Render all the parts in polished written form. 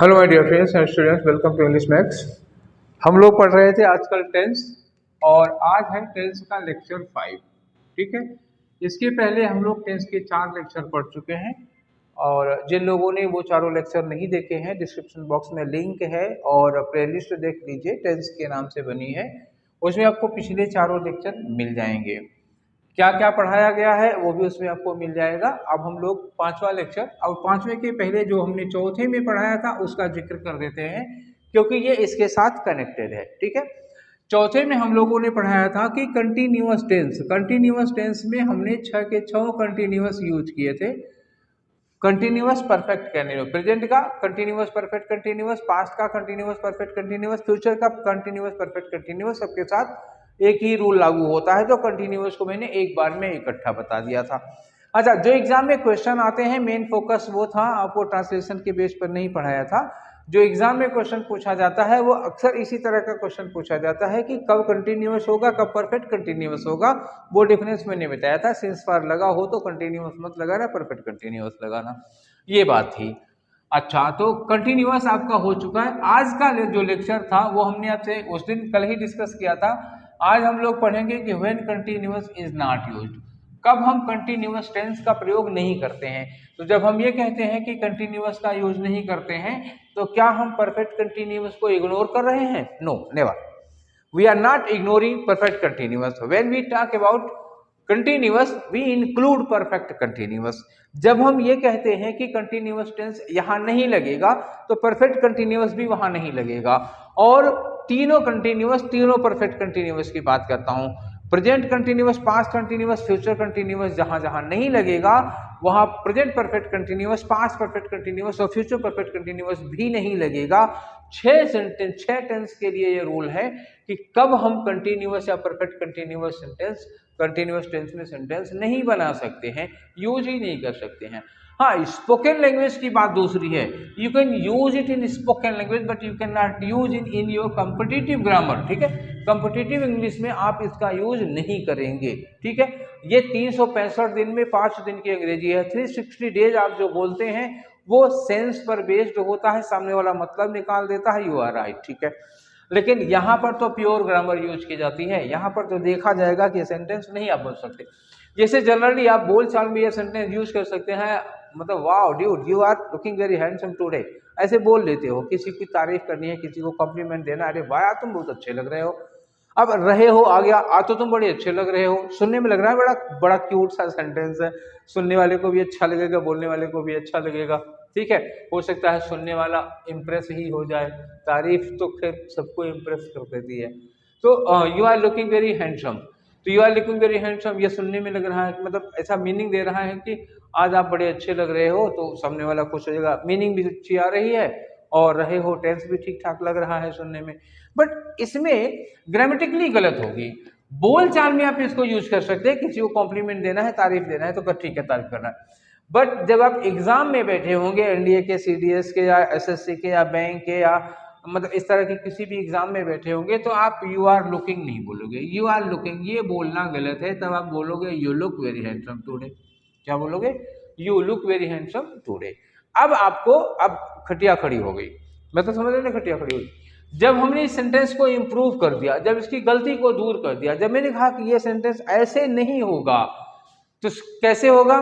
Hello my dear friends and students, welcome to English Max. हम लोग पढ़ रहे थे आजकल टेंस और आज है टेंस का लेक्चर 5। ठीक है, इसके पहले हम लोग टेंस के 4 लेक्चर पढ़ चुके हैं और जिन लोगों ने वो चारों लेक्चर नहीं देखे हैं, डिस्क्रिप्शन बॉक्स में लिंक है और प्लेलिस्ट देख लीजिए, टेंस के नाम से बनी है। उसमें आपको पिछले चारों लेक्चर मिल जाएंगे। क्या क्या पढ़ाया गया है वो भी उसमें आपको मिल जाएगा। अब हम लोग 5वां लेक्चर और 5वें के पहले जो हमने चौथे में पढ़ाया था उसका जिक्र कर देते हैं क्योंकि ये इसके साथ कनेक्टेड है। ठीक है, चौथे में हम लोगों ने पढ़ाया था कि कंटिन्यूअस टेंस में हमने 6 के 6 कंटिन्यूअस यूज किए थे। कंटिन्यूअस परफेक्ट कंटिन्यूअस, प्रेजेंट का कंटिन्यूअस परफेक्ट कंटिन्यूअस, पास्ट का कंटिन्यूअस परफेक्ट कंटिन्यूअस, फ्यूचर का कंटिन्यूअस परफेक्ट कंटिन्यूअस, सबके साथ एक ही रूल लागू होता है। तो कंटिन्यूअस को मैंने एक बार में इकट्ठा बता दिया था। अच्छा, जो एग्जाम में क्वेश्चन आते हैं मेन फोकस वो था, आपको ट्रांसलेशन के बेस पर नहीं पढ़ाया था। जो एग्जाम में क्वेश्चन पूछा जाता है वो अक्सर इसी तरह का क्वेश्चन पूछा जाता है कि कब कंटिन्यूअस होगा, कब परफेक्ट कंटिन्यूअस होगा। वो डिफरेंस मैंने बताया था, सिंस फॉर लगा हो तो कंटिन्यूअस मत लगाना, परफेक्ट कंटिन्यूअस लगाना, ये बात थी। अच्छा, तो कंटिन्यूअस आपका हो चुका है। आज का जो लेक्चर था वो हमने आपसे उस दिन कल ही डिस्कस किया था। आज हम लोग पढ़ेंगे कि when continuous is not used, कब हम कंटिन्यूअस टेंस का प्रयोग नहीं करते हैं। तो जब हम ये कहते हैं कि कंटिन्यूअस का यूज नहीं करते हैं तो क्या हम परफेक्ट कंटिन्यूअस को इग्नोर कर रहे हैं? No, never. We are not ignoring perfect continuous. When we talk about continuous, we include perfect continuous. जब हम ये कहते हैं कि continuous tense यहां नहीं लगेगा तो perfect continuous भी वहां नहीं लगेगा। और तीनों continuous, तीनों perfect continuous की बात करता हूं। Present continuous, past continuous, future continuous जहां जहां नहीं लगेगा वहां present perfect continuous, past perfect continuous और फ्यूचर परफेक्ट कंटिन्यूअस भी नहीं लगेगा। 6 टेंस के लिए ये रूल है कि कब हम कंटिन्यूअस या perfect continuous sentence, continuous tense में सेंटेंस नहीं बना सकते हैं, यूज ही नहीं कर सकते हैं। हाँ, स्पोकन लैंग्वेज की बात दूसरी है। You can use it in spoken language but you can not use in your competitive grammar. ठीक है, कॉम्पिटिटिव इंग्लिश में आप इसका यूज नहीं करेंगे। ठीक है, ये 365 दिन में 5 दिन की अंग्रेजी है। 360 डेज आप जो बोलते हैं वो सेंस पर बेस्ड होता है, सामने वाला मतलब निकाल देता है, यू आर राइट। ठीक है, लेकिन यहाँ पर तो प्योर ग्रामर यूज की जाती है। यहाँ पर तो देखा जाएगा कि सेंटेंस नहीं आप बोल सकते। जैसे जनरली आप बोल चाल में ये सेंटेंस यूज कर सकते हैं, मतलब wow dude you are looking very handsome today, ऐसे बोल देते हो। किसी की तारीफ करनी है, किसी को कॉम्प्लीमेंट देना, अरे वाह तुम बहुत अच्छे लग रहे हो। अब रहे हो आ गया, आ तो तुम बड़े अच्छे लग रहे हो, सुनने में लग रहा है बड़ा बड़ा क्यूट सा सेंटेंस है, सुनने वाले को भी अच्छा लगेगा, बोलने वाले को भी अच्छा लगेगा। ठीक है, हो सकता है सुनने वाला इम्प्रेस ही हो जाए। तारीफ तो खैर सबको इम्प्रेस कर देती है। तो you are looking very handsome, तो you are looking very handsome ये सुनने में लग रहा है, मतलब ऐसा मीनिंग दे रहा है कि आज आप बड़े अच्छे लग रहे हो, तो सामने वाला खुश हो जाएगा। मीनिंग भी अच्छी आ रही है और रहे हो टेंस भी ठीक ठाक लग रहा है सुनने में। बट इसमें ग्रामेटिकली गलत होगी। बोल चाल में आप इसको यूज कर सकते हैं, किसी को कॉम्प्लीमेंट देना है, तारीफ देना है तो ठीक है, तारीफ करना है। बट जब आप एग्जाम में बैठे होंगे, एनडीए के, सीडीएस के या एसएससी के या बैंक के या मतलब इस तरह के किसी भी एग्जाम में बैठे होंगे तो आप यू आर लुकिंग नहीं बोलोगे, यू आर लुकिंग ये बोलना गलत है। तब आप बोलोगे you look very handsome today. क्या बोलोगे? You look very handsome today. अब आपको अब खटिया खड़ी हो गई, मैं तो समझ रहे ना, खटिया खड़ी हुई। जब हमने इस सेंटेंस को इंप्रूव कर दिया, जब इसकी गलती को दूर कर दिया, जब मैंने कहा कि ये सेंटेंस ऐसे नहीं होगा तो कैसे होगा,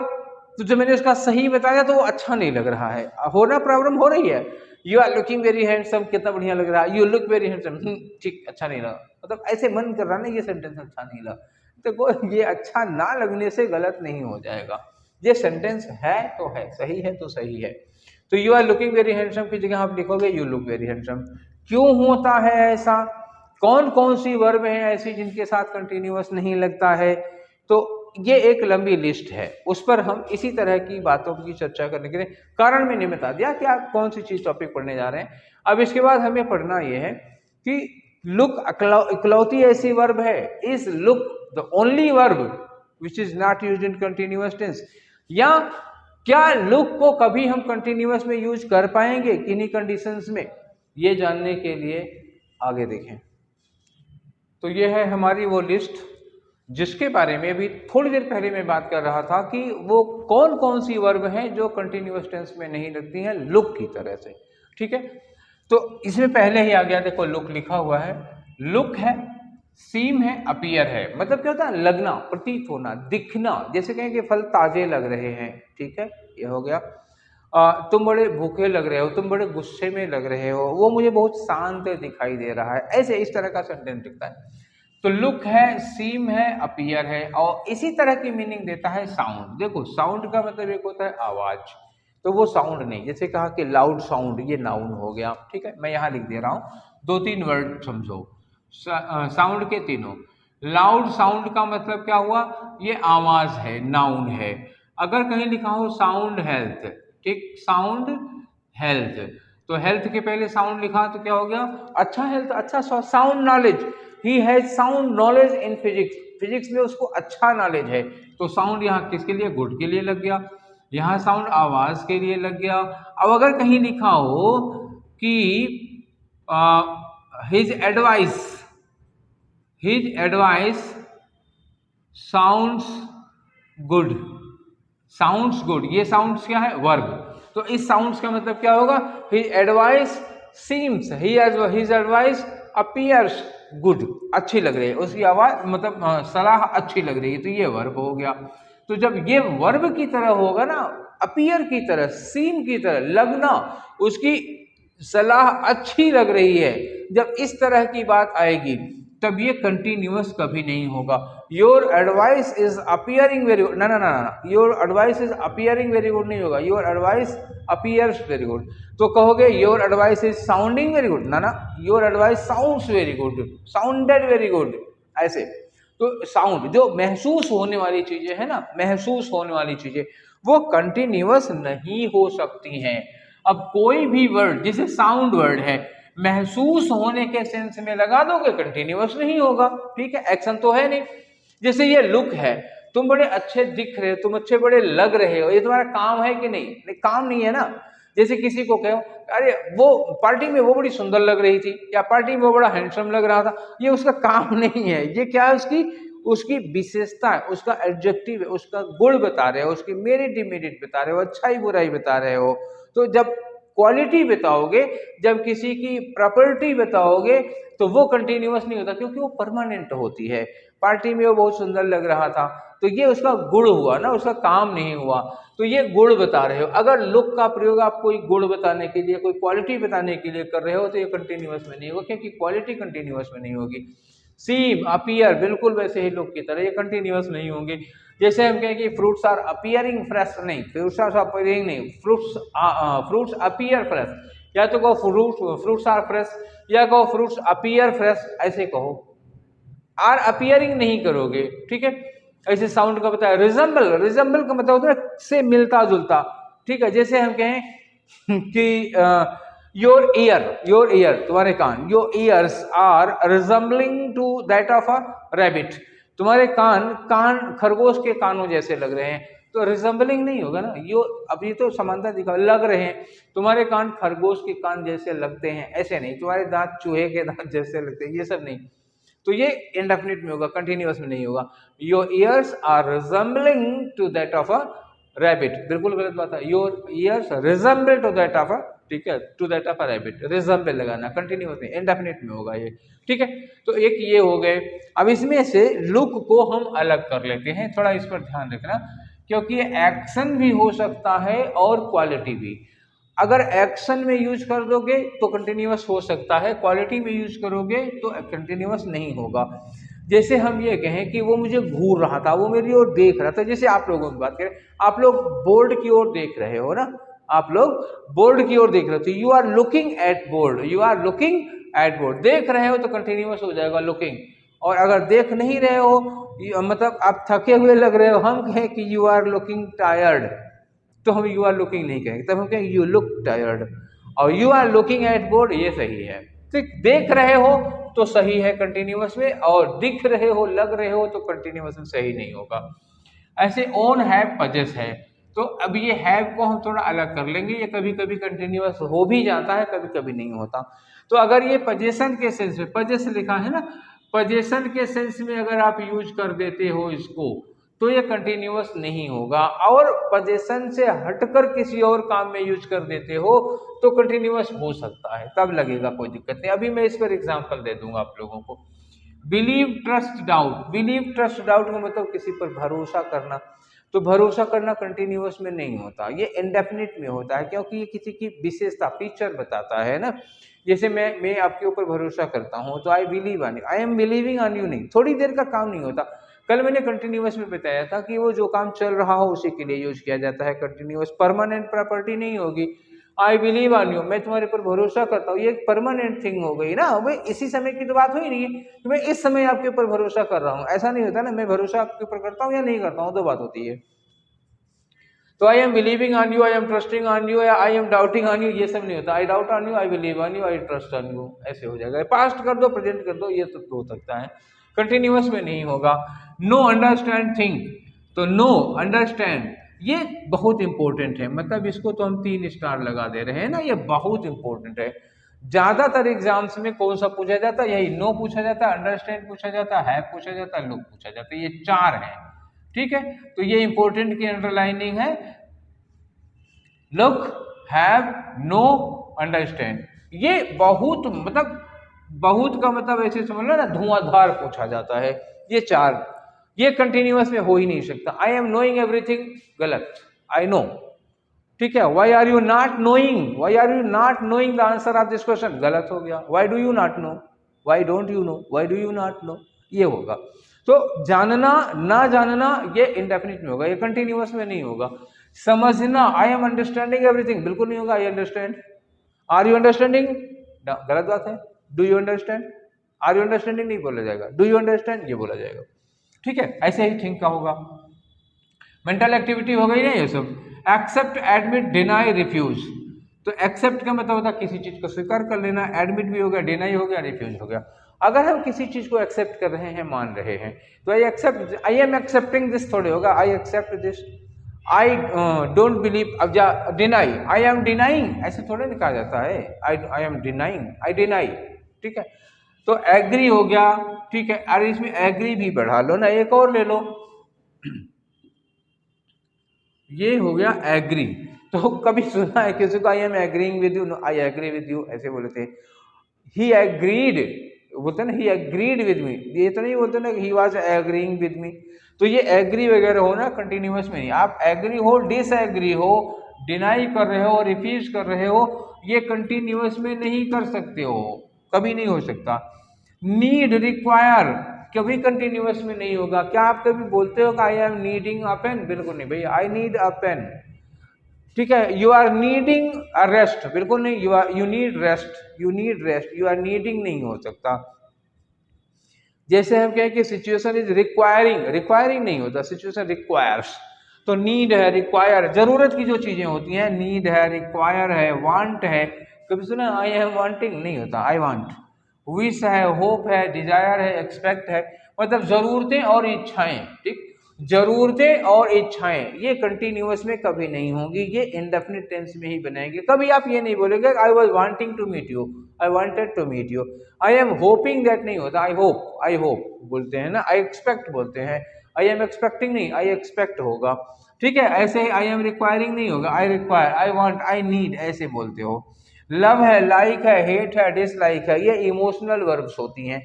तो जब मैंने उसका सही बताया तो वो अच्छा नहीं लग रहा है। होना प्रॉब्लम हो रही है। You are looking very handsome कितना बढ़िया लग रहा है, यू लुक वेरी हैंडसम ठीक अच्छा नहीं लगा, मतलब ऐसे मन कर रहा ना ये सेंटेंस अच्छा नहीं लगा। तो ये अच्छा ना लगने से गलत नहीं हो जाएगा। ये सेंटेंस है तो है, सही है तो सही है। तो you are looking very handsome की जगह आप लिखोगे यू लुक वेरी हैंडसम। क्यों होता है ऐसा? कौन कौन सी वर्ब है ऐसी जिनके साथ कंटिन्यूअस नहीं लगता है? तो ये एक लंबी लिस्ट है, उस पर हम इसी तरह की बातों की चर्चा करने के लिए कारण मैंने बता दिया कि आप कौन सी चीज टॉपिक पढ़ने जा रहे हैं। अब इसके बाद हमें पढ़ना यह है कि लुक इकलौती ऐसी वर्ब है, is look the only verb which is not used in continuous tense, या क्या लुक को कभी हम कंटिन्यूअस में यूज कर पाएंगे किन्हीं कंडीशंस में, ये जानने के लिए आगे देखें। तो ये है हमारी वो लिस्ट जिसके बारे में अभी थोड़ी देर पहले मैं बात कर रहा था कि वो कौन कौन सी वर्ब हैं जो कंटिन्यूअस टेंस में नहीं लगती हैं लुक की तरह से। ठीक है। तो इसमें पहले ही आ गया, देखो लुक लिखा हुआ है, लुक है, सीम है, अपीयर है, मतलब क्या होता है, लगना, प्रतीत होना, दिखना, जैसे कहें कि फल ताजे लग रहे हैं, ठीक है, ये हो गया। तुम बड़े भूखे लग रहे हो, तुम बड़े गुस्से में लग रहे हो, वो मुझे बहुत शांत दिखाई दे रहा है, ऐसे इस तरह का सेंटेंस दिखता है। तो लुक है, सीम है, अपीयर है, और इसी तरह की मीनिंग देता है साउंड। देखो साउंड का मतलब एक होता है आवाज, तो वो साउंड नहीं, जैसे कहा कि लाउड साउंड, ये नाउन हो गया, ठीक है, मैं यहाँ लिख दे रहा हूँ, 2-3 वर्ड समझो, साउंड के तीनों। लाउड साउंड का मतलब क्या हुआ, ये आवाज है, नाउन है। अगर कहीं लिखा हो साउंड हेल्थ, ठीक, साउंड हेल्थ, तो हेल्थ के पहले साउंड लिखा तो क्या हो गया, अच्छा हेल्थ, अच्छा sound knowledge, he has sound knowledge in physics, physics में उसको अच्छा नॉलेज है, तो साउंड यहाँ किसके लिए, गुड के लिए लग गया, यहाँ साउंड आवाज के लिए लग गया। अब अगर कहीं लिखा हो कि his advice, his advice sounds good, sounds good, ये साउंड्स क्या है, वर्ब, तो इस साउंड्स का मतलब क्या होगा, his advice seems, his advice appears good, अच्छी लग रही है उसकी आवाज, मतलब सलाह अच्छी लग रही है, तो ये वर्ब हो गया। तो जब ये वर्ब की तरह होगा ना, अपीयर की तरह, सीम की तरह, लगना, उसकी सलाह अच्छी लग रही है, जब इस तरह की बात आएगी तब ये कंटिन्यूअस कभी नहीं होगा। Your advice is appearing very good, ना ना ना ना, your advice is appearing very good नहीं होगा, your advice appears very good. तो कहोगे your advice is sounding very good, ना ना, your advice sounds very good, sounded very good, ऐसे। तो साउंड जो महसूस होने वाली चीजें है ना, महसूस होने वाली चीजें, वो कंटिन्यूअस नहीं हो सकती हैं। अब कोई भी वर्ड जैसे साउंड वर्ड है, महसूस होने के सेंस में लगा दोगे, कंटिन्यूअस नहीं होगा, ठीक है, एक्शन तो है नहीं। जैसे ये लुक है, तुम बड़े अच्छे दिख रहे हो, तुम अच्छे बड़े लग रहे हो, ये तुम्हारा काम है कि नहीं, नहीं काम नहीं है ना। जैसे किसी को कहो अरे वो पार्टी में वो बड़ी सुंदर लग रही थी, या पार्टी में वो बड़ा हैंडसम लग रहा था, ये उसका काम नहीं है, ये क्या है, उसकी उसकी विशेषता है, उसका एडजेक्टिव है, उसका गुण बता रहे हो, उसकी मेरिट डिमेरिट बता रहे हो, अच्छाई बुराई बता रहे हो। तो जब क्वालिटी बताओगे, जब किसी की प्रॉपर्टी बताओगे, तो वो कंटिन्यूअस नहीं होता, क्योंकि वो परमानेंट होती है। पार्टी में वो बहुत सुंदर लग रहा था, तो ये उसका गुण हुआ ना, उसका काम नहीं हुआ, तो ये गुण बता रहे हो। अगर लुक का प्रयोग आप कोई गुण बताने के लिए, कोई क्वालिटी बताने के लिए कर रहे हो, तो ये कंटिन्यूअस में नहीं होगा, क्योंकि क्वालिटी कंटिन्यूअस में नहीं होगी। सीम, अपीयर, बिल्कुल वैसे ही लुक की तरह ये कंटिन्यूअस नहीं होंगे। जैसे हम कहें कि फ्रूट्स आर अपीयरिंग फ्रेश, नहीं, फ्रूट्स आर अपीयरिंग नहीं, फ्रूट्स अपीयर फ्रेश, या तो कहो फ्रूट्स आर फ्रेश, या कहो फ्रूट्स अपीयर फ्रेश, ऐसे कहो, आर अपीयरिंग नहीं करोगे, ठीक है। ऐसे साउंड का बताया। रिजेंबल, रिजेंबल का मतलब होता है से मिलता जुलता, ठीक है। जैसे हम कहें कि योर ईयर, तुम्हारे कान, your ears are resembling to that of a rabbit, तुम्हारे कान खरगोश के कानों जैसे लग रहे हैं, तो रिजेंबलिंग नहीं होगा ना, यो अभी तो समानता दिखा, लग रहे हैं, तुम्हारे कान खरगोश के कान जैसे लगते हैं, ऐसे नहीं, तुम्हारे दांत चूहे के दांत जैसे लगते हैं, ये सब नहीं। तो ये इंडेफिनिट में होगा, कंटिन्यूअस में नहीं होगा। Your ears are resembling to that of a rabbit, बिल्कुल गलत बात है। Your ears resemble to that of a, ठीक है, to that of a rabbit, resemble लगाना, कंटिन्यूअस में, इंडेफिनिट में होगा ये, ठीक है। तो एक ये हो गए। अब इसमें से लुक को हम अलग कर लेते हैं, थोड़ा इस पर ध्यान रखना, क्योंकि ये एक्शन भी हो सकता है और क्वालिटी भी। अगर एक्शन में यूज कर दोगे तो कंटिन्यूअस हो सकता है, क्वालिटी में यूज करोगे तो कंटिन्यूअस नहीं होगा। जैसे हम ये कहें कि वो मुझे घूर रहा था, वो मेरी ओर देख रहा था, जैसे आप लोगों की बात करें, आप लोग बोर्ड की ओर देख रहे हो ना, आप लोग बोर्ड की ओर देख रहे हो, तो you are looking at board, you are looking at board, देख रहे हो तो कंटिन्यूअस हो जाएगा लुकिंग। और अगर देख नहीं रहे हो, मतलब आप थके हुए लग रहे हो, हम कहें कि यू आर लुकिंग टायर्ड, तो हम यू आर लुकिंग नहीं कहेंगे, तब हम कहेंगे यू लुक टायर्ड। और you are looking at board, ये सही है, ठीक, देख रहे हो तो सही है कंटिन्यूअस में, और दिख रहे हो, लग रहे हो, तो कंटिन्यूअस में सही नहीं होगा। ऐसे ओन हैव पजेस है, तो अब ये हैव को हम थोड़ा अलग कर लेंगे, ये कभी कभी कंटिन्यूअस हो भी जाता है, कभी कभी नहीं होता। तो अगर ये पजेशन के सेंस में, पजेस लिखा है ना, पजेशन के सेंस में अगर आप यूज कर देते हो इसको, तो ये कंटिन्यूअस नहीं होगा। और पोजीशन से हटकर किसी और काम में यूज कर देते हो तो कंटिन्यूअस हो सकता है, तब लगेगा, कोई दिक्कत नहीं। अभी मैं इस पर एग्जांपल दे दूंगा आप लोगों को। Believe trust doubt, believe trust doubt का मतलब किसी पर भरोसा करना। तो भरोसा करना कंटिन्यूअस में नहीं होता, ये इंडेफिनिट में होता है, क्योंकि ये किसी की विशेषता, फीचर बताता है ना। जैसे मैं आपके ऊपर भरोसा करता हूँ तो आई believe on you, I am believing on you, नहीं थोड़ी देर का काम नहीं होता। कल मैंने कंटिन्यूअस में बताया था कि वो जो काम चल रहा हो उसी के लिए यूज किया जाता है, कंटिन्यूअस परमानेंट प्रॉपर्टी नहीं होगी। आई बिलीव ऑन यू, मैं तुम्हारे पर भरोसा करता हूँ, ये एक परमानेंट थिंग हो गई ना भाई, इसी समय की तो बात हुई नहीं है कि मैं इस समय आपके ऊपर भरोसा कर रहा हूँ, ऐसा नहीं होता ना। मैं भरोसा आपके ऊपर करता हूँ या नहीं करता हूँ, दो बात होती है। तो I am believing on you, I am trusting on you, या I am doubting on you, ये सब नहीं होता। I doubt on you, I believe on you, I trust on you, ऐसे हो जाएगा। पास्ट कर दो, प्रेजेंट कर दो, ये तो हो सकता है, कंटिन्यूअस में नहीं होगा। नो अंडरस्टैंड थिंग, तो नो अंडरस्टैंड ये बहुत इंपॉर्टेंट है, मतलब इसको तो हम 3 स्टार लगा दे रहे हैं ना, ये बहुत इंपॉर्टेंट है। ज्यादातर एग्जाम्स में कौन सा पूछा जाता है, यही नो पूछा जाता है, अंडरस्टैंड पूछा जाता है पूछा जाता है, लुक पूछा जाता है, ये 4 है। ठीक है, तो ये इंपॉर्टेंट की अंडरलाइनिंग है, लुक, हैव, नो, अंडरस्टैंड। ये बहुत मतलब बहुत का मतलब ऐसे समझ लो ना, धुआंधार पूछा जाता है ये 4। ये कंटिन्यूअस में हो ही नहीं सकता। आई एम नोइंग एवरीथिंग, गलत, आई नो। ठीक है, why are you not knowing, why are you not knowing the answer of this question, गलत हो गया। Why do you not know, why don't you know, why do you not know, ये होगा। तो जानना ना जानना ये इंडेफिनिट में होगा, ये कंटिन्यूअस में नहीं होगा। समझना, आई एम अंडरस्टैंडिंग एवरीथिंग, बिल्कुल नहीं होगा। I understand, are you understanding, गलत बात है। Do you understand, are you understanding नहीं बोला जाएगा, डू यू अंडरस्टैंड ये बोला जाएगा। ठीक है, ऐसे ही थिंक का होगा। मेंटल एक्टिविटी हो गई ना ये सब। Accept, admit, deny, refuse. तो एक्सेप्ट का मतलब होता है किसी चीज को स्वीकार कर लेना, एडमिट भी हो गया, डिनाई हो गया, रिफ्यूज हो गया। अगर हम किसी चीज को एक्सेप्ट कर रहे हैं, मान रहे हैं, तो I accept, I am accepting this थोड़े होगा, I accept this. I don't believe, अब जा डिनाई, आई एम डिनाइंग, ऐसे थोड़े लिखा जाता है, I am denying, I deny. ठीक है, तो एग्री हो गया। ठीक है, अरे इसमें एग्री भी बढ़ा लो ना, एक और ले लो, ये हो गया एग्री। तो कभी सुना है किसी को I am agreeing with you, I agree with you ऐसे बोले थे। ही एग्रीड, बोलते ना ही एग्रीड विद मी, ये तो नहीं बोलते ना he was agreeing with me. तो ये एग्री वगैरह हो ना, कंटिन्यूअस में नहीं। आप एग्री हो, डिसएग्री हो, डिनाई कर रहे हो, रिफ्यूज कर रहे हो, ये कंटिन्यूअस में नहीं कर सकते हो, कभी नहीं हो सकता। नीड, रिक्वायर, कभी कंटिन्यूअस में नहीं होगा। क्या आप कभी बोलते हो कि I am needing a pen, बिल्कुल नहीं भैया, आई नीड अ पेन। ठीक है, you are needing a rest, बिल्कुल नहीं, you need rest, you need rest, you are needing नहीं हो सकता। जैसे हम कहें कि सिचुएशन इज रिक्वायरिंग, रिक्वायरिंग नहीं होता, सिचुएशन रिक्वायर्स। तो नीड है, रिक्वायर, जरूरत की जो चीजें होती हैं, नीड है, रिक्वायर है, वांट है। कभी सुना आई एम वांटिंग, नहीं होता, आई वांट। विश है, होप है, डिजायर है, एक्सपेक्ट है, मतलब जरूरतें और इच्छाएं। ठीक, जरूरतें और इच्छाएं ये कंटिन्यूअस में कभी नहीं होंगी, ये इंडेफिनिट टेंस में ही बनाएंगे। कभी आप ये नहीं बोलेंगे I was wanting to meet you, I wanted to meet you. I am hoping that नहीं होता, आई होप बोलते हैं ना, आई एक्सपेक्ट बोलते हैं। आई एम एक्सपेक्टिंग नहीं, आई एक्सपेक्ट होगा। ठीक है, ऐसे ही आई एम रिक्वायरिंग नहीं होगा, I require, I want, I need ऐसे बोलते हो। लव है, लाइक है, हेट है, डिसलाइक है, ये इमोशनल वर्ब्स होती हैं।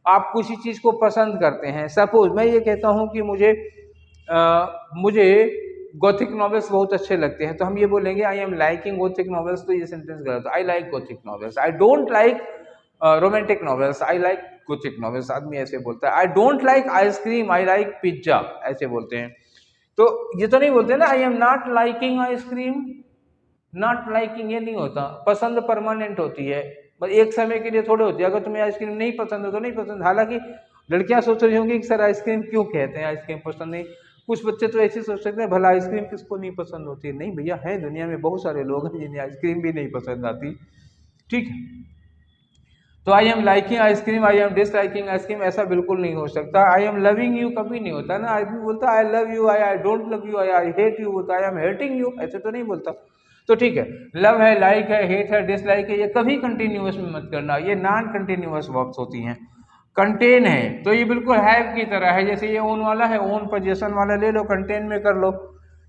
आप किसी चीज को पसंद करते हैं, सपोज मैं ये कहता हूं कि मुझे गोथिक नॉवेल्स बहुत अच्छे लगते हैं, तो हम ये बोलेंगे I am liking Gothic novels, तो ये सेंटेंस गलत है। I like Gothic novels, I don't like romantic novels, I like Gothic novels, आदमी ऐसे बोलता है। I don't like ice cream, I like pizza, ऐसे बोलते हैं। तो ये तो नहीं बोलते ना I am not liking ice cream, not liking ये नहीं होता। पसंद परमानेंट होती है, बस एक समय के लिए थोड़े होती है। अगर तुम्हें आइसक्रीम नहीं पसंद हो तो नहीं पसंद। हालांकि लड़कियां सोच रही होंगी कि सर आइसक्रीम क्यों कहते हैं, आइसक्रीम पसंद नहीं। कुछ बच्चे तो ऐसे सोच सकते हैं भला आइसक्रीम किसको नहीं पसंद होती है। नहीं भैया, है दुनिया में बहुत सारे लोग हैं जिन्हें आइसक्रीम भी नहीं पसंद आती। ठीक है, तो I am liking ice cream, I am disliking ice cream ऐसा बिल्कुल नहीं हो सकता। आई एम लविंग यू कभी नहीं होता ना, आदमी बोलता I love you, I don't love you, I hate you बोलता, आई एम हेटिंग यू ऐसे तो नहीं बोलता। तो ठीक है, लव है, लाइक है, हेट है, डिसलाइक है, ये कभी कंटिन्यूअस में मत करना, ये नॉन कंटिन्यूअस वर्ब्स होती हैं। कंटेन है तो ये बिल्कुल हैव की तरह है, जैसे ये ओन वाला है, ओन पोजीशन वाला ले लो, कंटेन में कर लो।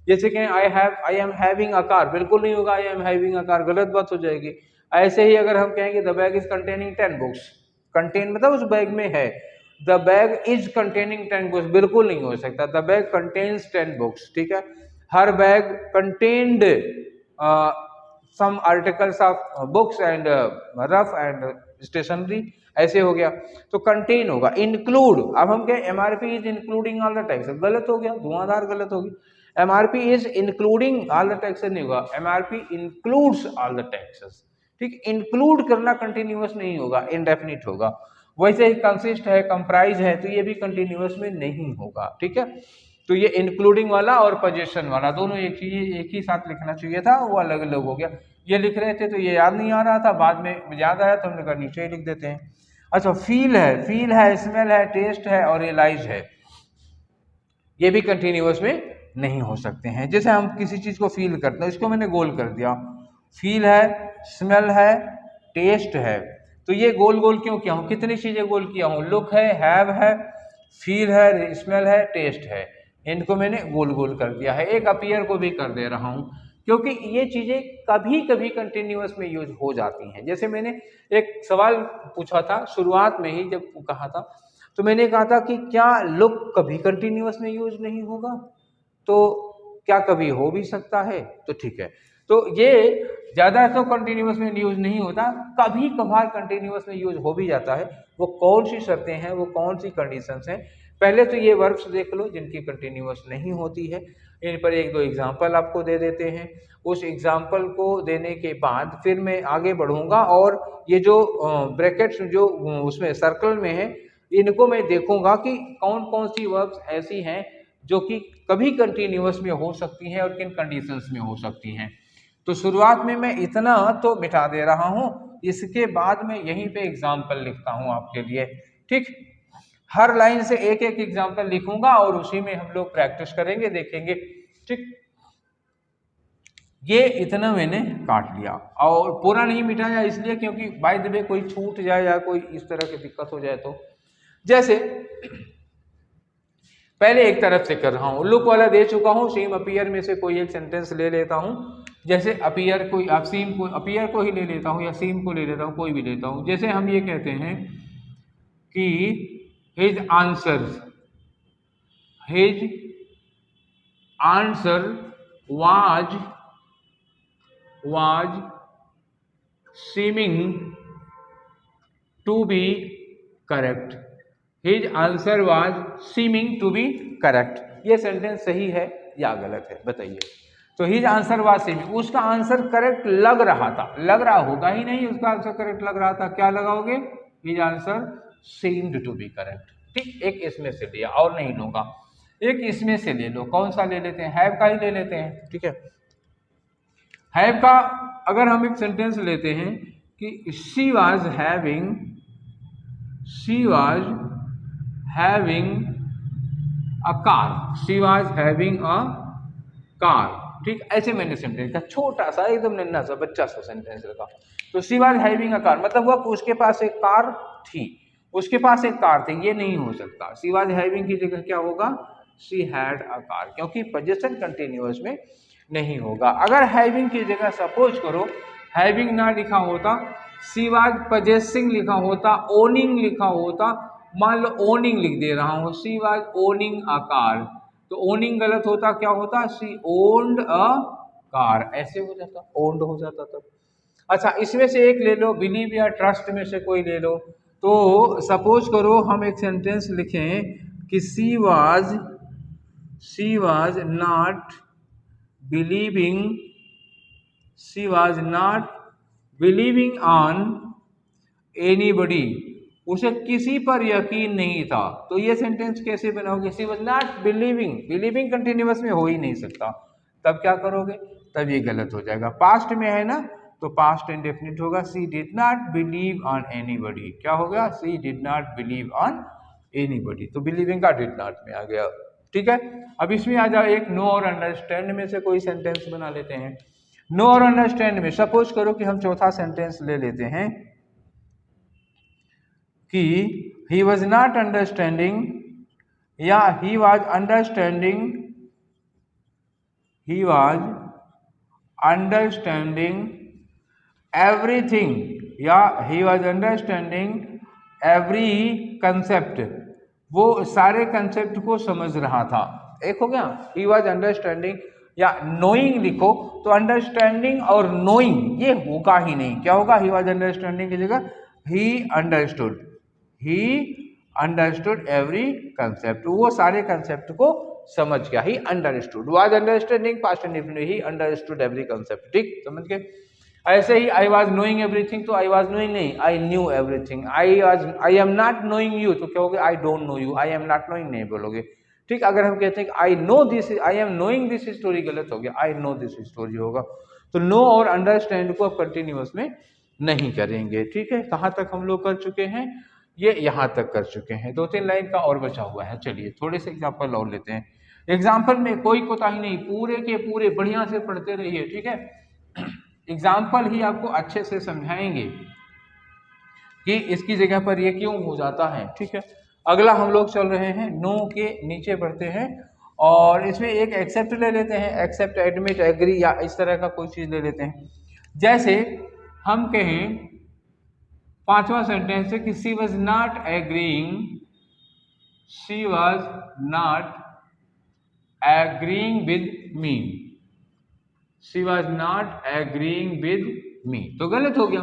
जैसे कि I am having a car, बिल्कुल नहीं होगा I am having a car, गलत बात हो जाएगी। ऐसे ही अगर हम कहेंगे the bag is containing 10 books, contain मतलब उस बैग में है, the bag is containing 10 books, बिल्कुल नहीं हो सकता, द बैग कंटेन्स 10 बुक्स, ठीक है। हर bag contained some articles of books and rough and stationery, ऐसे हो गया। तो कंटेन होगा, इंक्लूड, अब हम कहें MRP is including all the taxes, गलत हो गया, धुआंधार गलत होगी। MRP is including all the taxes नहीं होगा, MRP includes all the taxes, ठीक। इंक्लूड करना कंटिन्यूअस नहीं होगा, इंडेफिनिट होगा। वैसे ही कंसिस्ट है, कंप्राइज है, तो ये भी कंटिन्यूअस में नहीं होगा, ठीक है। तो ये इंक्लूडिंग वाला और पोजीशन वाला दोनों एक ही साथ लिखना चाहिए था, वो अलग अलग हो गया। ये लिख रहे थे तो ये याद नहीं आ रहा था, बाद में याद आया तो हमने कहा नीचे ही लिख देते हैं। अच्छा, फील है, स्मेल है, टेस्ट है और रियलाइज है, ये भी कंटिन्यूअस में नहीं हो सकते हैं। जैसे हम किसी चीज को फील करते हैं, इसको मैंने गोल कर दिया, फील है, स्मेल है, टेस्ट है, तो ये गोल गोल क्यों किया हूं, कितनी चीजें गोल किया हूं, लुक है, हैव है, फील है, स्मेल है, टेस्ट है, इनको मैंने गोल गोल कर दिया है। एक अपीयर को भी कर दे रहा हूं क्योंकि ये चीजें कभी कभी कंटिन्यूअस में यूज हो जाती हैं। जैसे मैंने एक सवाल पूछा था शुरुआत में ही जब कहा था, तो मैंने कहा था कि क्या लुक कभी कंटिन्यूअस में यूज नहीं होगा, तो क्या कभी हो भी सकता है, तो ठीक है। तो ये ज्यादा तो कंटिन्यूअस में यूज नहीं होता, कभी कभार कंटिन्यूअस में यूज हो भी जाता है। वो कौन सी शर्तें हैं, वो कौन सी कंडीशंस हैं, पहले तो ये वर्ब्स देख लो जिनकी कंटिन्यूअस नहीं होती है। इन पर एक दो एग्जाम्पल आपको दे देते हैं, उस एग्जाम्पल को देने के बाद फिर मैं आगे बढ़ूंगा और ये जो ब्रैकेट्स जो उसमें सर्कल में है, इनको मैं देखूंगा कि कौन कौन सी वर्ब्स ऐसी हैं जो कि कभी कंटिन्यूअस में हो सकती हैं और किन कंडीशंस में हो सकती हैं। तो शुरुआत में मैं इतना तो मिटा दे रहा हूं, इसके बाद में यहीं पे एग्जाम्पल लिखता हूं आपके लिए, ठीक। हर लाइन से एक एक एग्जाम्पल लिखूंगा और उसी में हम लोग प्रैक्टिस करेंगे, देखेंगे, ठीक। ये इतना मैंने काट लिया और पूरा नहीं मिटाया इसलिए क्योंकि बाय द वे कोई छूट जाए या कोई इस तरह की दिक्कत हो जाए तो। जैसे पहले एक तरफ से कर रहा हूं, लुक वाला दे चुका हूं, सीम अपीयर में से कोई एक सेंटेंस ले लेता हूं। जैसे अपीयर कोई, आप सीम को, अपीयर को ही ले लेता हूं या सीम को ले लेता हूं, कोई भी लेता हूं। जैसे हम ये कहते हैं कि his answer was seeming to be correct, his answer was seeming to be correct. ये सेंटेंस सही है या गलत है बताइए। तो हिज आंसर वाज सीमिंग, उसका आंसर करेक्ट लग रहा था, लग रहा होगा ही नहीं, उसका आंसर करेक्ट लग रहा था, क्या लगाओगे, his answer seemed to be correct, ठीक। एक इसमें से लिया और नहीं लूंगा, एक इसमें से ले लो, कौन सा ले लेते हैं, हैव का ही ले लेते हैं, ठीक है। हैव का अगर हम एक सेंटेंस लेते हैं कि she was having a car, she was having a car, ठीक। ऐसे मैंने सेंटेंस का छोटा सा एकदम नन्हा सा बच्चा सा सेंटेंस रखा। तो she was having a car मतलब हुआ उसके पास एक कार थी, उसके पास एक कार थी, ये नहीं हो सकता। शी वाज हैविंग की जगह क्या होगा, शी हैड अ कार, क्योंकि पोजीशन कंटिन्यूअस में नहीं होगा। अगर हैविंग की जगह सपोज करो हैविंग ना लिखा होता, शी वाज पोजेसिंग लिखा होता, ओनिंग लिखा होता, मान लो ओनिंग लिख दे रहा हूँ, she was owning a car, तो ओनिंग गलत होता, क्या होता, शी ओन्ड अ कार, ऐसे हो जाता, ओन्ड हो जाता तब। अच्छा, इसमें से एक ले लो, बिलीव या ट्रस्ट में से कोई ले लो। तो सपोज करो हम एक सेंटेंस लिखें कि she was not believing on anybody, उसे किसी पर यकीन नहीं था। तो ये सेंटेंस कैसे बनाओगे, she was not believing continuous में हो ही नहीं सकता, तब क्या करोगे, तब ये गलत हो जाएगा। पास्ट में है ना, तो पास्ट इंडेफिनिट होगा, she did not believe on anybody, क्या होगा, she did not believe on anybody, तो बिलीविंग का डिड नॉट में आ गया, ठीक है। अब इसमें आ जाओ एक नो और अंडरस्टैंड में से कोई सेंटेंस बना लेते हैं। नो और अंडरस्टैंड में सपोज करो कि हम चौथा सेंटेंस ले लेते हैं कि ही वॉज नॉट अंडरस्टैंडिंग या he was understanding, he was understanding everything या he was understanding every concept, वो सारे कंसेप्ट को समझ रहा था। एक हो गया ही वॉज अंडरस्टैंडिंग, या नोइंग लिखो तो अंडरस्टैंडिंग और नोइंग ये होगा ही नहीं। क्या होगा? ही वॉज अंडरस्टैंडिंग की जगह he understood, he understood every concept, वो सारे कंसेप्ट को समझ गया। He understood, was understanding past indefinite, he understood every concept. ठीक, समझ गए। ऐसे ही आई वॉज नोइंग एवरीथिंग, तो आई वॉज नोइंग नहीं, I knew everything. I am not knowing you, तो क्या होगा? I don't know you. I am not knowing नहीं बोलोगे। ठीक, अगर हम कहते हैं कि I know this, I am knowing this story, गलत हो गया, आई नो दिस स्टोरी होगा। तो नो और अंडरस्टैंड को अब कंटिन्यूअस में नहीं करेंगे। ठीक है, कहाँ तक हम लोग कर चुके हैं? ये यहाँ तक कर चुके हैं। 2-3 लाइन का और बचा हुआ है। चलिए थोड़े से एग्जाम्पल और लेते हैं। एग्जाम्पल में कोई कोताही नहीं, पूरे के पूरे बढ़िया से पढ़ते रहिए। ठीक है, एग्जाम्पल ही आपको अच्छे से समझाएंगे कि इसकी जगह पर ये क्यों हो जाता है। ठीक है, अगला हम लोग चल रहे हैं, नो के नीचे बढ़ते हैं और इसमें एक एक्सेप्ट ले लेते हैं, एक्सेप्ट, एडमिट, एग्री या इस तरह का कोई चीज ले लेते हैं। जैसे हम कहें 5वां सेंटेंस है कि she was not agreeing, she was not agreeing with me, she was not agreeing with me, तो गलत हो गया।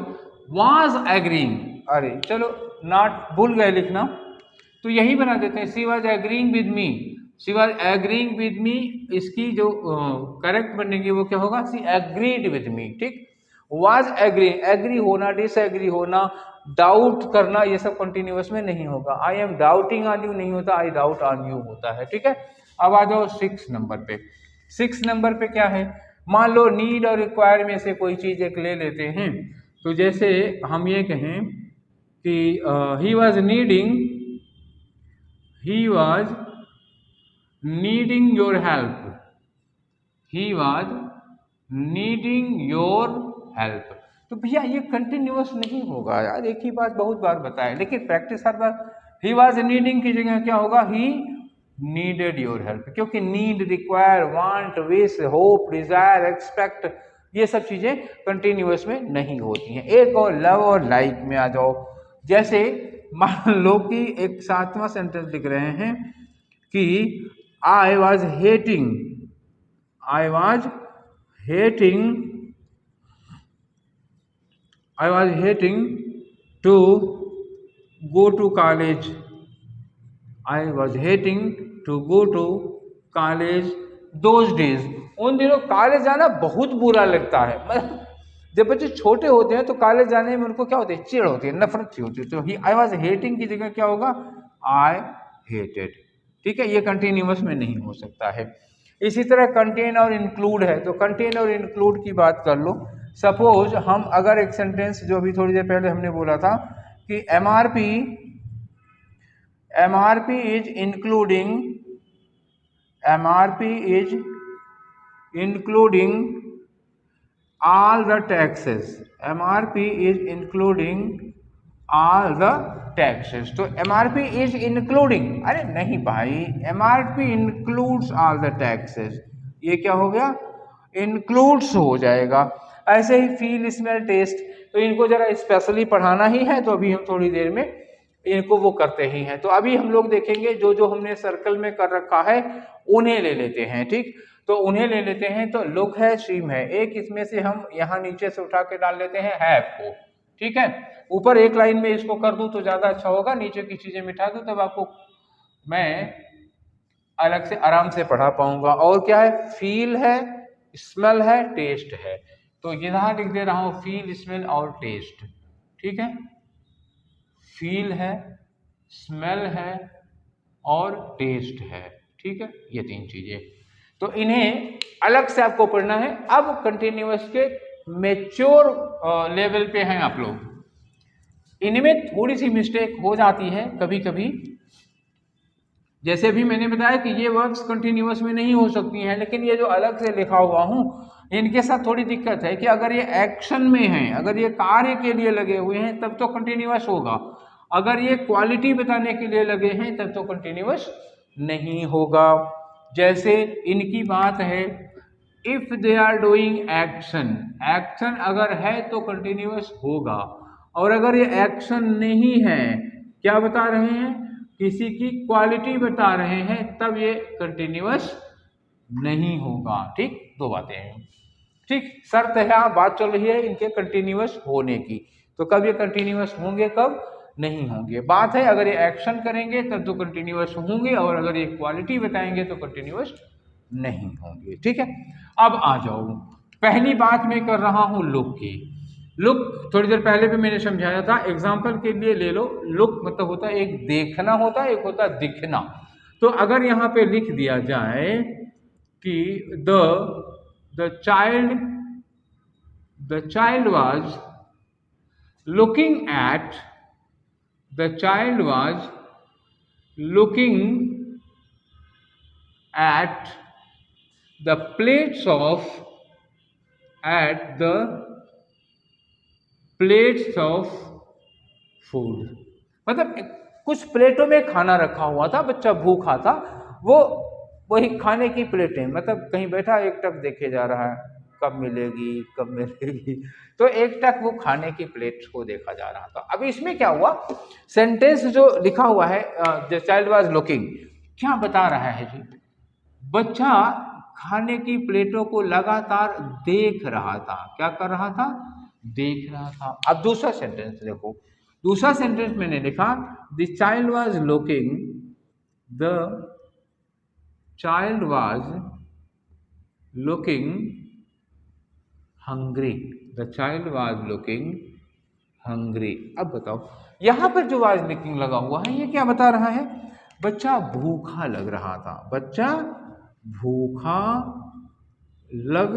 वॉज एग्रीइंग, अरे चलो नॉट भूल गए लिखना, तो यही बना देते हैं she was agreeing with me, she was agreeing with me. इसकी जो करेक्ट बनेगी वो क्या होगा? She agreed with me. ठीक, वॉज एग्रीइंग, एग्री होना, डिसएग्री होना, डाउट करना, ये सब कंटिन्यूअस में नहीं होगा। आई एम डाउटिंग ऑन यू नहीं होता, आई डाउट ऑन यू होता है। ठीक है, अब आ जाओ 6 नंबर पे। 6 नंबर पे क्या है? मान लो नीड और रिक्वायर में से कोई चीज एक ले लेते हैं। तो जैसे हम ये कहें कि he was needing, he was needing your help, he was needing your help. तो भैया ये कंटिन्यूअस नहीं होगा यार, एक ही बात बहुत बार बताए, लेकिन प्रैक्टिस हर बार। ही वॉज नीडिंग की जगह क्या होगा? ही नीडेड योर हेल्प, क्योंकि need, require, want, wish, hope, desire, expect, ये सब चीजें कंटिन्यूअस में नहीं होती हैं। एक और लव और लाइक में आ जाओ। जैसे मान लो कि एक 7वां सेंटेंस लिख रहे हैं कि I was hating, I was hating, I was hating to go to college, I was hating to go to college those days. उन दिनों कॉलेज जाना बहुत बुरा लगता है। मतलब जब बच्चे छोटे होते हैं तो कॉलेज जाने में उनको क्या होती है? चिढ़ होती है, नफरत सी होती है। तो ही आई वॉज हेटिंग की जगह क्या होगा? I hated. ठीक है, ये कंटिन्यूअस में नहीं हो सकता है। इसी तरह कंटेन और इंक्लूड है, तो कंटेन और इंक्लूड की बात कर लो। सपोज हम अगर एक सेंटेंस जो अभी थोड़ी देर पहले हमने बोला था कि MRP is including, MRP is including all the taxes, MRP is including all the taxes। तो MRP is including, अरे नहीं भाई, MRP includes all the taxes, ये क्या हो गया? includes हो जाएगा। ऐसे ही फील, स्मेल, टेस्ट, तो इनको जरा स्पेशली पढ़ाना ही है, तो अभी हम थोड़ी देर में इनको वो करते ही हैं। तो अभी हम लोग देखेंगे जो जो हमने सर्कल में कर रखा है उन्हें ले लेते हैं। ठीक, तो उन्हें ले लेते हैं। तो लुक है, स्ट्रीम है, एक इसमें से हम यहाँ नीचे से उठा के डाल लेते हैं हैव को। ठीक है, ऊपर एक लाइन में इसको कर दूं तो ज्यादा अच्छा होगा, नीचे की चीजें मिटा दूं तब आपको मैं अलग से आराम से पढ़ा पाऊंगा। और क्या है? फील है, स्मेल है, टेस्ट है। तो यहाँ लिख दे रहा हूँ फील, स्मेल और टेस्ट। ठीक है, फील है, स्मेल है और टेस्ट है। ठीक है, ये 3 चीजें, तो इन्हें अलग से आपको पढ़ना है। अब कंटिन्यूअस के मैच्योर लेवल पे हैं आप लोग, इनमें थोड़ी सी मिस्टेक हो जाती है कभी कभी। जैसे भी मैंने बताया कि ये वर्ब्स कंटिन्यूअस में नहीं हो सकती हैं, लेकिन ये जो अलग से लिखा हुआ हूं इनके साथ थोड़ी दिक्कत है कि अगर ये एक्शन में है, अगर ये कार्य के लिए लगे हुए हैं तब तो कंटिन्यूअस होगा, अगर ये क्वालिटी बताने के लिए लगे हैं तब तो कंटिन्यूअस नहीं होगा। जैसे इनकी बात है if they are doing action, action अगर है तो कंटिन्यूअस होगा, और अगर ये एक्शन नहीं है, क्या बता रहे हैं, किसी की क्वालिटी बता रहे हैं, तब ये कंटिन्यूअस नहीं होगा। ठीक, दो बातें हैं। ठीक, शर्त है, यहाँ बात चल रही है इनके कंटिन्यूअस होने की, तो कब ये कंटिन्यूअस होंगे, कब नहीं होंगे। बात है अगर ये एक्शन करेंगे तब तो कंटिन्यूअस होंगे, और अगर ये क्वालिटी बताएंगे तो कंटिन्यूअस नहीं होंगे। ठीक है, अब आ जाओ, पहली बात मैं कर रहा हूं लुक की। लुक थोड़ी देर पहले भी मैंने समझाया था, एग्जाम्पल के लिए ले लो। लुक मतलब होता है एक देखना होता है, एक होता है दिखना। तो अगर यहाँ पे लिख दिया जाए कि the child was looking at the child was looking at the plates of food, मतलब कुछ प्लेटों में खाना रखा हुआ था, बच्चा भूखा था, वो वही खाने की प्लेटें, मतलब कहीं बैठा एक टक देखे जा रहा है, कब मिलेगी कब मिलेगी, तो एक टक वो खाने की प्लेट को देखा जा रहा था। अब इसमें क्या हुआ, सेंटेंस जो लिखा हुआ है द चाइल्ड वाज लुकिंग, क्या बता रहा है जी, बच्चा खाने की प्लेटों को लगातार देख रहा था। क्या कर रहा था, देख रहा था। अब दूसरा सेंटेंस देखो, दूसरा सेंटेंस मैंने लिखा the child was looking, the child was looking hungry, the child was looking hungry. अब बताओ यहां पर जो वाज लुकिंग लगा हुआ है ये क्या बता रहा है, बच्चा भूखा लग रहा था, बच्चा भूखा लग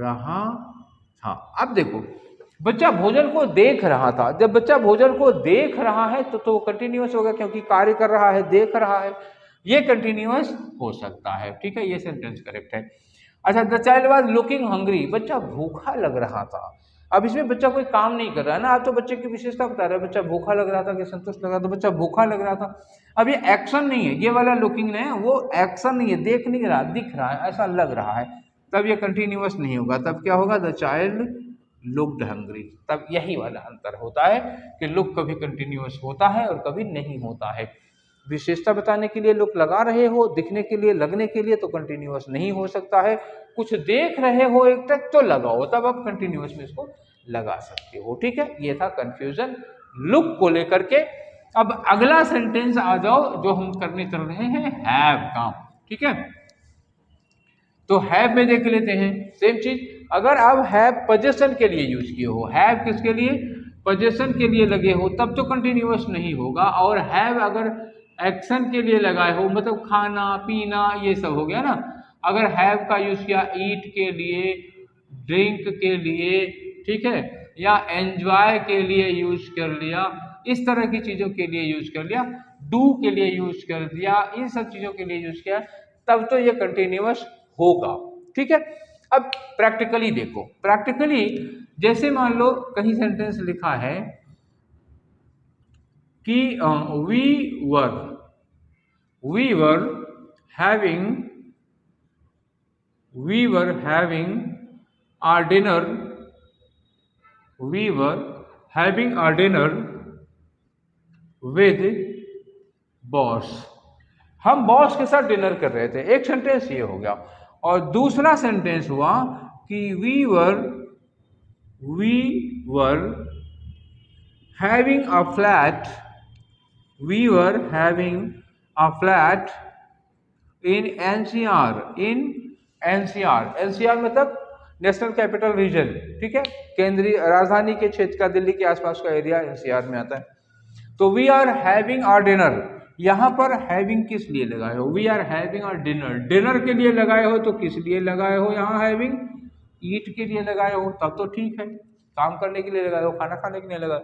रहा था। अब देखो बच्चा भोजन को देख रहा था, जब बच्चा भोजन को देख रहा है तो कंटिन्यूअस होगा, क्योंकि कार्य कर रहा है, देख रहा है, ये कंटिन्यूअस हो सकता है। ठीक है, ये सेंटेंस करेक्ट है। अच्छा, the child was looking hungry, बच्चा भूखा लग रहा था। अब इसमें बच्चा कोई काम नहीं कर रहा है ना, आप तो बच्चे की विशेषता बता रहे हैं, बच्चा भूखा लग रहा था कि संतुष्ट लग रहा था, बच्चा भूखा लग रहा था। अब ये एक्शन नहीं है, ये वाला लुकिंग नहीं है, वो एक्शन नहीं है, देख नहीं रहा, दिख रहा है, ऐसा लग रहा है, तब ये कंटिन्यूअस नहीं होगा। तब क्या होगा, द चाइल्ड लुक्ड हंग्री। तब यही वाला अंतर होता है कि लुक कभी कंटिन्यूअस होता है और कभी नहीं होता है। विशेषता बताने के लिए लुक लगा रहे हो, दिखने के लिए, लगने के लिए, तो कंटिन्यूअस नहीं हो सकता है। कुछ देख रहे हो एक तक तो लगाओ, तब आप कंटिन्यूअस में इसको लगा सकते हो। ठीक है, ये था कंफ्यूजन लुक को लेकर के। अब अगला सेंटेंस आ जाओ जो हम करने चल रहे हैं, हैव का। ठीक है, तो हैव में देख लेते हैं सेम चीज। अगर आप हैव पोजेशन के लिए यूज किए हो, हैव किसके लिए, पोजेशन के लिए लगे हो, तब तो कंटिन्यूअस नहीं होगा। और हैव अगर एक्शन के लिए लगाए हो, मतलब खाना पीना ये सब हो गया ना। अगर हैव का यूज किया ईट के लिए, ड्रिंक के लिए, ठीक है, या एंजॉय के लिए यूज कर लिया, इस तरह की चीजों के लिए यूज कर लिया, डू के लिए यूज कर दिया, इन सब चीजों के लिए यूज किया, तब तो ये कंटिन्यूअस होगा। ठीक है, अब प्रैक्टिकली देखो, प्रैक्टिकली जैसे मान लो कहीं सेंटेंस लिखा है कि we were having our dinner, we were having our dinner with boss, हम बॉस के साथ डिनर कर रहे थे। एक सेंटेंस ये हो गया। और दूसरा सेंटेंस हुआ कि we were having a flat, we were having a flat in NCR, in NCR, NCR मतलब नेशनल कैपिटल रीजन। ठीक है, केंद्रीय राजधानी के क्षेत्र का, दिल्ली के आसपास का एरिया NCR में आता है। तो we are having our dinner, यहाँ पर हैविंग किस लिए लगाए हो, we are having our dinner, dinner के लिए लगाए हो, तो किस लिए लगाए हो यहाँ हैविंग, ईट के लिए लगाए हो, तब तो ठीक है, काम करने के लिए लगाए हो, खाना खाने के लिए लगाए।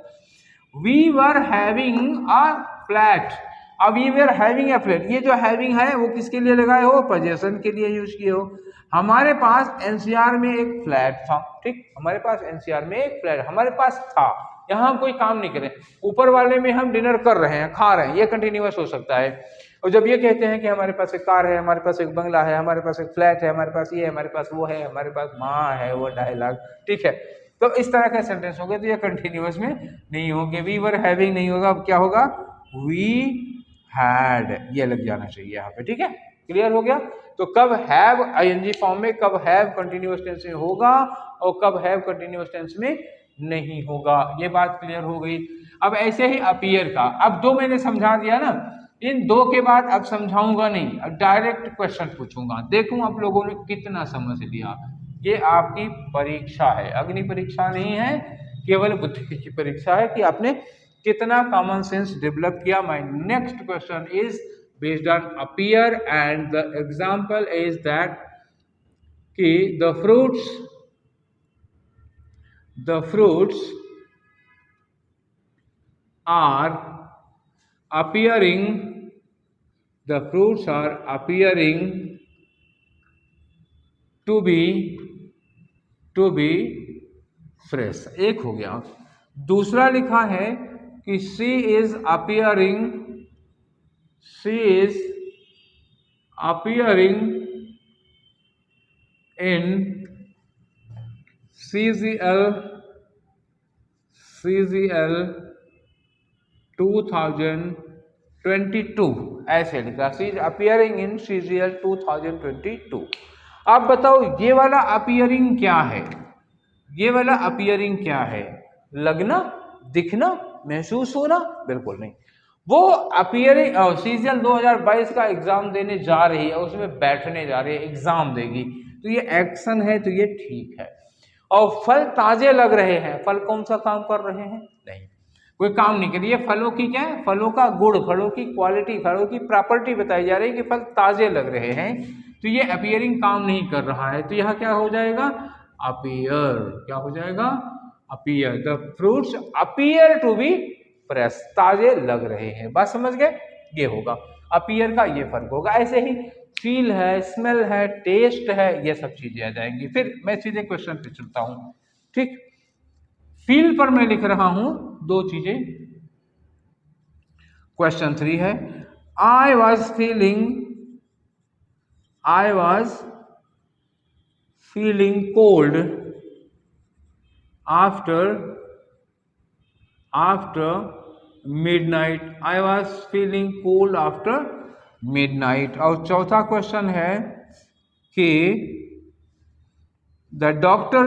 We were having a flat, अब we were having a flat, ये जो हैविंग है वो किसके लिए लगाए हो, पोजेशन के लिए यूज किए हो। हमारे पास NCR में एक फ्लैट था, ठीक, हमारे पास NCR में एक फ्लैट हमारे पास था, यहाँ हम कोई काम नहीं करें, ऊपर वाले में हम डिनर कर रहे हैं, खा रहे हैं, ये कंटिन्यूअस हो सकता है। और जब ये कहते हैं कि हमारे पास एक कार है, हमारे पास एक बंगला है, हमारे पास एक फ्लैट है, हमारे पास ये है, हमारे पास वो है, हमारे पास माँ है, वो 2.5 लाख, ठीक है, तो इस तरह का सेंटेंस हो गया, तो ये कंटिन्यूअस में नहीं होंगे। वी वर हैविंग नहीं होगा, अब क्या होगा, वी हैड, ये लग जाना चाहिए यहाँ पे, ठीक है, क्लियर हो गया। तो कब हैव आईएनजी फॉर्म में, कब हैव कंटिन्यूअस टेंस में होगा और कब हैव कंटिन्यूअस टेंस में नहीं होगा, ये बात क्लियर हो गई। अब ऐसे ही अपीयर का, अब 2 मैंने समझा दिया ना, इन 2 के बाद अब समझाऊंगा नहीं, अब डायरेक्ट क्वेश्चन पूछूंगा, देखूं आप लोगों ने कितना समझ लिया। ये आपकी परीक्षा है, अग्नि परीक्षा नहीं है, केवल बुद्धि की परीक्षा है कि आपने कितना कॉमन सेंस डेवलप किया। My next question is based on appear and the example is that कि the fruits are appearing, the fruits are appearing to be fresh, एक हो गया। दूसरा लिखा है कि she is appearing in CGL 2022, ऐसे लिखा, she is appearing in CGL 2022। अब बताओ ये वाला अपियरिंग क्या है, ये वाला अपियरिंग क्या है, लगना, दिखना, महसूस होना, बिल्कुल नहीं। वो अपियरिंग CGL 2022 का एग्जाम देने जा रही है, उसमें बैठने जा रही है, एग्जाम देगी, तो ये एक्शन है, तो ये ठीक है। और फल ताजे लग रहे हैं, फल कौन सा काम कर रहे हैं, नहीं, कोई काम नहीं कर रही है। फलों की क्या है, फलों का गुण, फलों की क्वालिटी, फलों की प्रॉपर्टी बताई जा रही है कि फल ताजे लग रहे हैं, तो ये अपीयरिंग काम नहीं कर रहा है, तो यहाँ क्या हो जाएगा, अपीयर, क्या हो जाएगा, appear, the fruits appear to be fresh, ताजे लग रहे हैं, बात समझ गए, ये होगा अपीयर का, ये फर्क होगा। ऐसे ही फील है, स्मेल है, टेस्ट है, ये सब चीजें आ जाएंगी। फिर मैं सीधे क्वेश्चन पे चलता हूं, ठीक। फील पर मैं लिख रहा हूं 2 चीजें। क्वेश्चन 3 है, I was feeling cold after midnight, I was feeling cold after midnight. और चौथा क्वेश्चन है कि द डॉक्टर,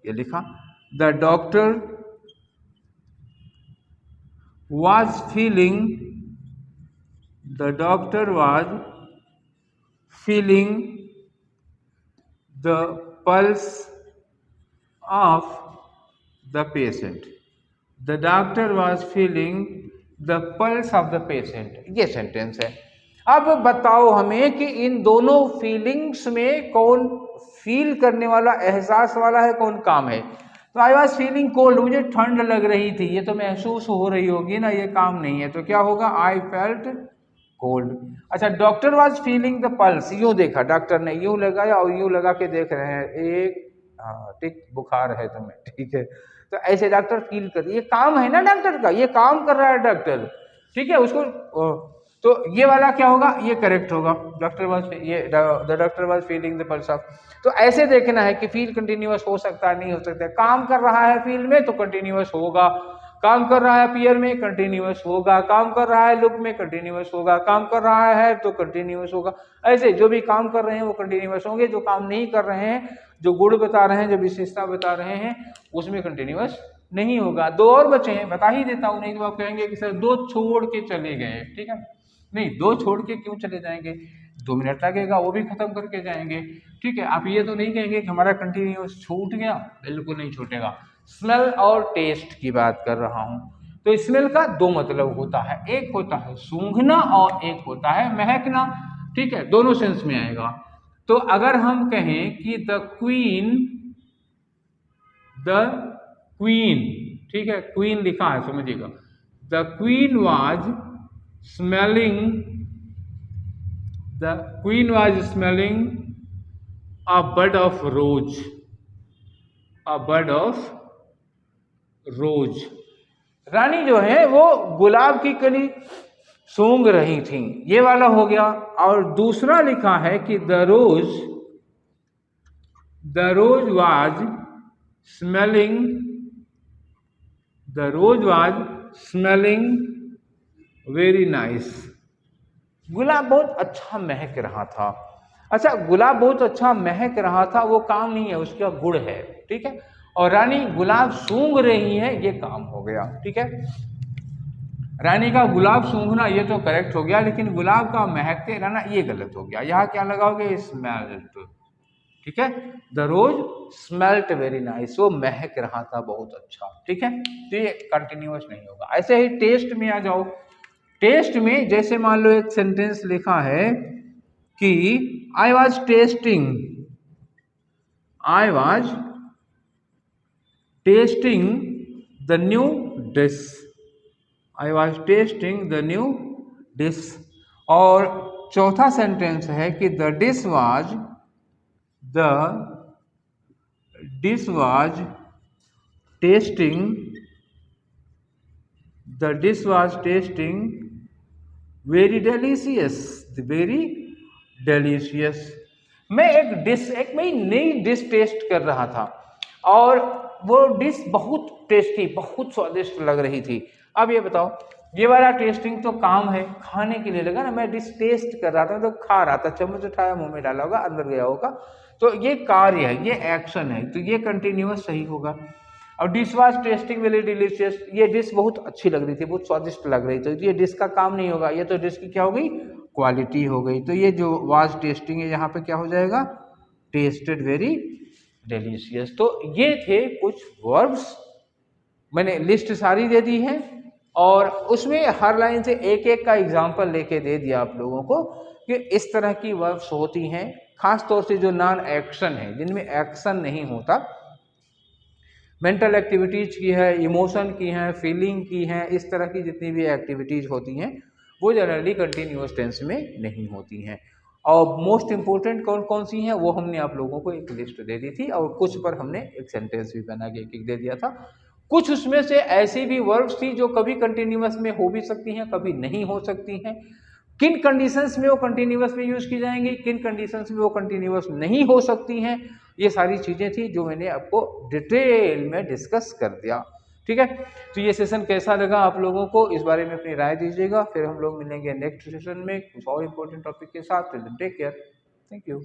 ये लिखा, the doctor was feeling the pulse of the patient, the doctor was feeling the pulse of the patient, ये sentence है। अब बताओ हमें कि इन दोनों फीलिंग्स में कौन फील करने वाला, एहसास वाला है, कौन काम है। तो आई वॉज फीलिंग कोल्ड, मुझे ठंड लग रही थी, ये तो महसूस हो रही होगी ना, ये काम नहीं है, तो क्या होगा, आई फेल्ट कोल्ड। अच्छा, doctor was feeling the pulse, यूं देखा डॉक्टर ने, यूं लगाया और यूं लगा के देख रहे हैं, एक, हाँ ठीक, बुखार है तुम्हें, ठीक है, तो ऐसे डॉक्टर फील कर, ये काम है ना डॉक्टर का, ये काम कर रहा है डॉक्टर, ठीक है, उसको, तो ये वाला क्या होगा, ये करेक्ट होगा, डॉक्टर वाज, ये the doctor was feeling the pulse of. तो ऐसे देखना है कि फील कंटिन्यूअस हो सकता है, नहीं हो सकता है, काम कर रहा है फील में तो कंटिन्यूअस होगा, काम कर रहा है अपीयर में कंटिन्यूअस होगा, काम कर रहा है लुक में कंटिन्यूअस होगा, काम कर रहा है तो कंटिन्यूअस होगा। ऐसे जो भी काम कर रहे हैं वो कंटिन्यूअस होंगे, जो काम नहीं कर रहे हैं, जो गुण बता रहे हैं, जो विशेषता बता रहे हैं, उसमें कंटिन्यूअस नहीं होगा। 2 और बचे हैं, बता ही देता हूँ, नहीं तो आप कहेंगे कि सर 2 छोड़ के चले गए, ठीक है, नहीं 2 छोड़ के क्यों चले जाएंगे, 2 मिनट लगेगा, वो भी खत्म करके जाएंगे, ठीक है। आप ये तो नहीं कहेंगे कि हमारा कंटिन्यूअस छूट गया, बिल्कुल नहीं छूटेगा। स्मेल और टेस्ट की बात कर रहा हूं, तो स्मेल का 2 मतलब होता है, एक होता है सूंघना और एक होता है महकना, ठीक है, दोनों सेंस में आएगा। तो अगर हम कहें कि द क्वीन, ठीक है, क्वीन लिखा है, समझिएगा, the queen was smelling a bud of rose, रानी जो है वो गुलाब की कली सूंघ रही थी, ये वाला हो गया। और दूसरा लिखा है कि the rose was smelling, the rose was smelling very nice. गुलाब बहुत अच्छा महक रहा था। अच्छा, गुलाब बहुत अच्छा महक रहा था वो काम नहीं है, उसका गुण है, ठीक है। और रानी गुलाब सूंघ रही है, ये काम हो गया, ठीक है। रानी का गुलाब सूंघना ये तो करेक्ट हो गया, लेकिन गुलाब का महकते रहना ये गलत हो गया। यहाँ क्या लगाओगे? स्मेल्ट, ठीक है। The rose smelt very nice, वो महक रहा था बहुत अच्छा, ठीक है। तो ये कंटिन्यूअस नहीं होगा। ऐसे ही टेस्ट में आ जाओ। टेस्ट में जैसे मान लो एक सेंटेंस लिखा है कि I was testing the new dish, I was testing the new dish. और चौथा सेंटेंस है कि the dish was testing very delicious. मैं एक नई डिश टेस्ट कर रहा था और वो डिश बहुत टेस्टी, बहुत स्वादिष्ट लग रही थी। अब ये बताओ, ये वाला टेस्टिंग तो काम है, खाने के लिए लगा ना, मैं डिश टेस्ट कर रहा था तो खा रहा था, चम्मच उठाया मुंह में डाला होगा, अंदर गया होगा, तो ये कार्य है, ये एक्शन है, तो ये कंटिन्यूअस सही होगा। और dish was testing very delicious, ये डिश बहुत अच्छी लग रही थी, बहुत स्वादिष्ट लग रही थी, तो ये डिश का काम नहीं होगा, ये तो डिश की क्या हो गई? क्वालिटी हो गई। तो ये जो वाज टेस्टिंग है यहाँ पे क्या हो जाएगा? Tested very delicious. तो ये थे कुछ वर्ब्स, मैंने लिस्ट सारी दे दी है और उसमें हर लाइन से एक एक का एग्जाम्पल लेके दे दिया आप लोगों को कि इस तरह की वर्ब्स होती हैं। खास तौर से जो नॉन एक्शन है, जिनमें एक्शन नहीं होता, मेंटल एक्टिविटीज की है, इमोशन की है, फीलिंग की है, इस तरह की जितनी भी एक्टिविटीज होती हैं वो जनरली कंटिन्यूअस टेंस में नहीं होती हैं। और मोस्ट इंपोर्टेंट कौन कौन सी हैं वो हमने आप लोगों को एक लिस्ट दे दी थी और कुछ पर हमने एक सेंटेंस भी बना के एक दे दिया था। कुछ उसमें से ऐसी भी वर्ब्स थी जो कभी कंटिन्यूअस में हो भी सकती हैं, कभी नहीं हो सकती हैं। किन कंडीशंस में वो कंटिन्यूअस में यूज की जाएंगी, किन कंडीशंस में वो कंटिन्यूअस नहीं हो सकती हैं, ये सारी चीजें थी जो मैंने आपको डिटेल में डिस्कस कर दिया, ठीक है। तो ये सेशन कैसा लगा आप लोगों को, इस बारे में अपनी राय दीजिएगा। फिर हम लोग मिलेंगे नेक्स्ट सेशन में कुछ और इंपॉर्टेंट टॉपिक के साथ। Take care, thank you.